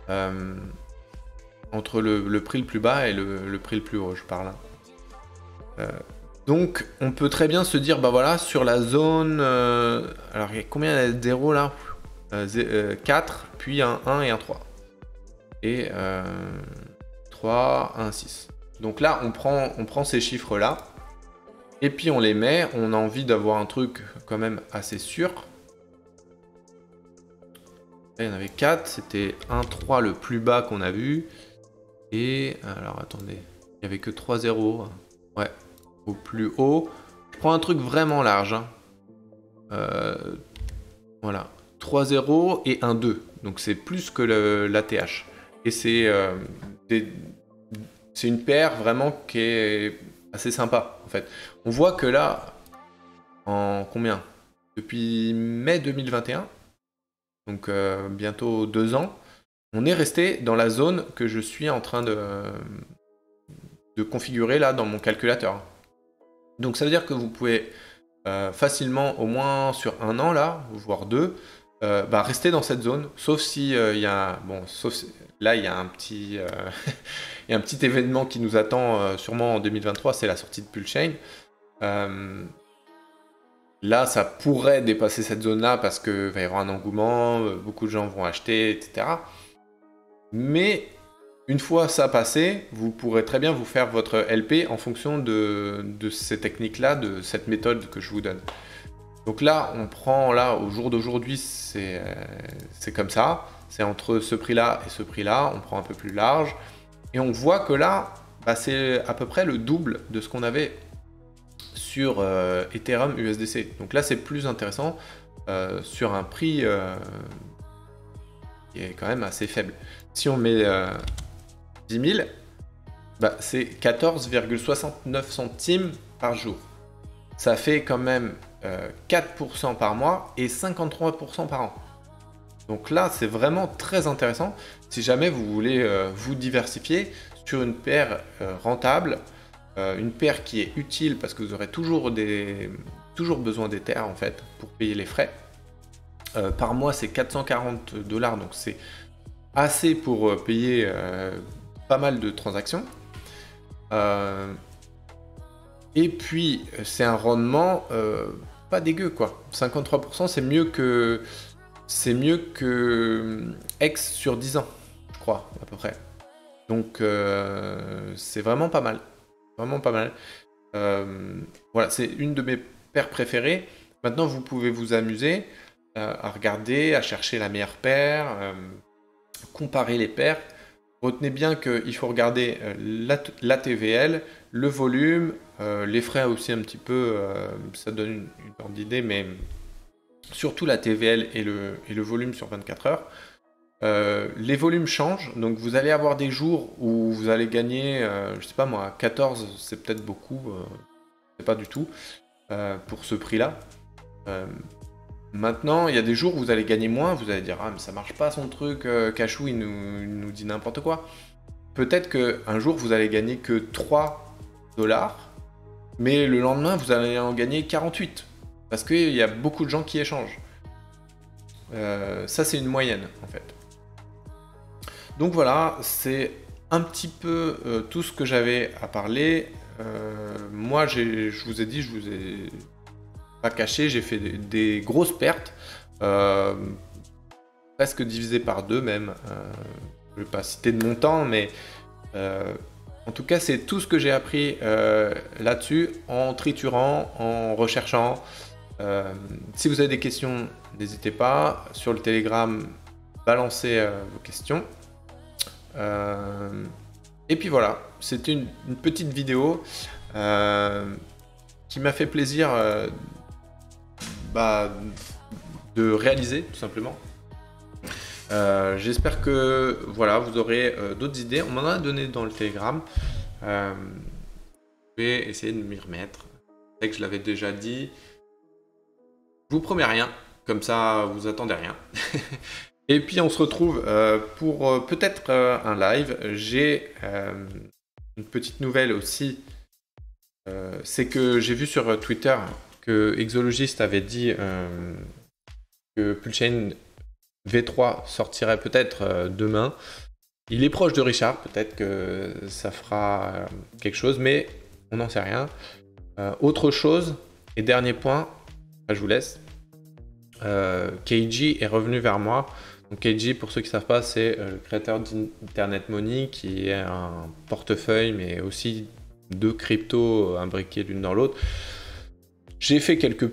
000. Entre le prix le plus bas et le prix le plus haut, je parle. Donc, on peut très bien se dire, bah voilà, sur la zone... alors, il y a combien de 0 là 4, puis un 1 et un 3. Et 3, 1, 6. Donc là, on prend ces chiffres-là, et puis on les met. On a envie d'avoir un truc quand même assez sûr. Là, il y en avait 4, c'était 1, 3 le plus bas qu'on a vu. Et, alors attendez, il n'y avait que 3 zéros. Ouais, au plus haut. Je prends un truc vraiment large. Hein. Voilà, 3 zéros et un 2. Donc c'est plus que l'ATH. Et c'est une paire vraiment qui est assez sympa, en fait. On voit que là, en combien? Depuis mai 2021, donc bientôt 2 ans, on est resté dans la zone que je suis en train de configurer là dans mon calculateur. Donc ça veut dire que vous pouvez facilement, au moins sur un an là, voire 2, bah, rester dans cette zone, sauf si il y a, bon, là il y a un petit, il y a un petit événement qui nous attend sûrement en 2023, c'est la sortie de Pulsechain. Là, ça pourrait dépasser cette zone-là parce qu'il va y avoir un engouement, beaucoup de gens vont acheter, etc. Mais une fois ça passé, vous pourrez très bien vous faire votre LP en fonction de ces techniques-là, de cette méthode que je vous donne. Donc là, on prend, là, au jour d'aujourd'hui, c'est comme ça. C'est entre ce prix-là et ce prix-là. On prend un peu plus large. Et on voit que là, bah, c'est à peu près le double de ce qu'on avait sur Ethereum USDC. Donc là, c'est plus intéressant sur un prix qui est quand même assez faible. Si on met 10 000, bah, c'est 14,69 centimes par jour. Ça fait quand même 4% par mois et 53% par an. Donc là, c'est vraiment très intéressant si jamais vous voulez vous diversifier sur une paire rentable, une paire qui est utile parce que vous aurez toujours besoin d'Ether en fait pour payer les frais. Par mois, c'est 440 $, donc c'est assez pour payer pas mal de transactions. Et puis, c'est un rendement pas dégueu, quoi. 53%, c'est mieux que X sur 10 ans, je crois, à peu près. Donc, c'est vraiment pas mal. Vraiment pas mal. Voilà, c'est une de mes paires préférées. Maintenant, vous pouvez vous amuser à regarder, à chercher la meilleure paire, comparer les paires. Retenez bien qu'il faut regarder la TVL, le volume, les frais aussi un petit peu, ça donne une ordre d'idée, mais surtout la TVL et le volume sur 24 heures. Les volumes changent, donc vous allez avoir des jours où vous allez gagner, je sais pas moi, 14, c'est peut-être beaucoup, c'est pas du tout, pour ce prix-là. Maintenant, il y a des jours où vous allez gagner moins, vous allez dire « Ah, mais ça marche pas son truc, Cachou, il nous dit n'importe quoi. » Peut-être qu'un jour, vous allez gagner que 3 $, mais le lendemain, vous allez en gagner 48, parce qu'il y a beaucoup de gens qui échangent. Ça, c'est une moyenne, en fait. Donc voilà, c'est un petit peu tout ce que j'avais à parler. Moi, je vous ai dit, je vous ai pas caché, j'ai fait des grosses pertes, presque divisé par 2 même. Je ne vais pas citer de montant, mais En tout cas, c'est tout ce que j'ai appris là-dessus en triturant, en recherchant. Si vous avez des questions, n'hésitez pas. Sur le Telegram, balancez vos questions. Et puis voilà, c'était une petite vidéo qui m'a fait plaisir de réaliser, tout simplement. J'espère que voilà, vous aurez d'autres idées. On m'en a donné dans le Telegram. Je vais essayer de m'y remettre. Je sais que je l'avais déjà dit. Je vous promets rien, comme ça vous attendez rien. Et puis on se retrouve pour peut-être un live. J'ai une petite nouvelle aussi. C'est que j'ai vu sur Twitter que Exologist avait dit que Pulchain V3 sortirait peut-être demain. Il est proche de Richard, peut-être que ça fera quelque chose, mais on n'en sait rien. Autre chose, et dernier point, je vous laisse. Keiji est revenu vers moi. Donc Keiji, pour ceux qui ne savent pas, c'est le créateur d'Internet Money, qui est un portefeuille, mais aussi deux cryptos imbriqués l'une dans l'autre. J'ai fait quelques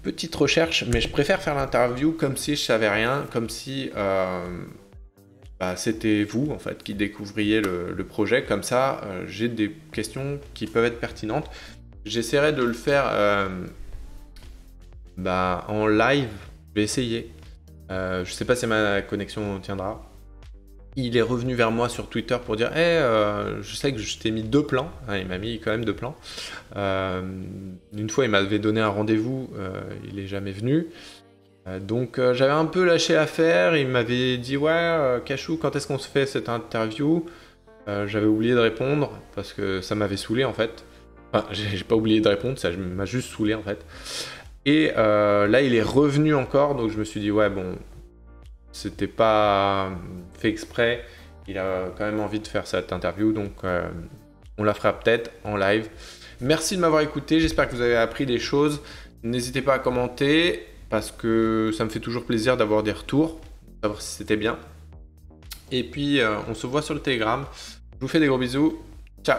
petites recherches, mais je préfère faire l'interview comme si je savais rien, comme si c'était vous en fait qui découvriez le projet. Comme ça, j'ai des questions qui peuvent être pertinentes. J'essaierai de le faire en live. Je vais essayer. Je ne sais pas si ma connexion tiendra. Il est revenu vers moi sur Twitter pour dire je sais que je t'ai mis 2 plans. Il m'a mis quand même 2 plans. Une fois, il m'avait donné un rendez-vous. Il n'est jamais venu. Donc, j'avais un peu lâché l'affaire. Il m'avait dit Cachou, quand est-ce qu'on se fait cette interview? J'avais oublié de répondre parce que ça m'avait saoulé en fait. Enfin, j'ai pas oublié de répondre, ça m'a juste saoulé en fait. Et là, il est revenu encore. Donc, je me suis dit c'était pas fait exprès, il a quand même envie de faire cette interview, donc on la fera peut-être en live. Merci de m'avoir écouté, j'espère que vous avez appris des choses. N'hésitez pas à commenter, parce que ça me fait toujours plaisir d'avoir des retours, savoir si c'était bien. Et puis on se voit sur le Telegram. Je vous fais des gros bisous, ciao!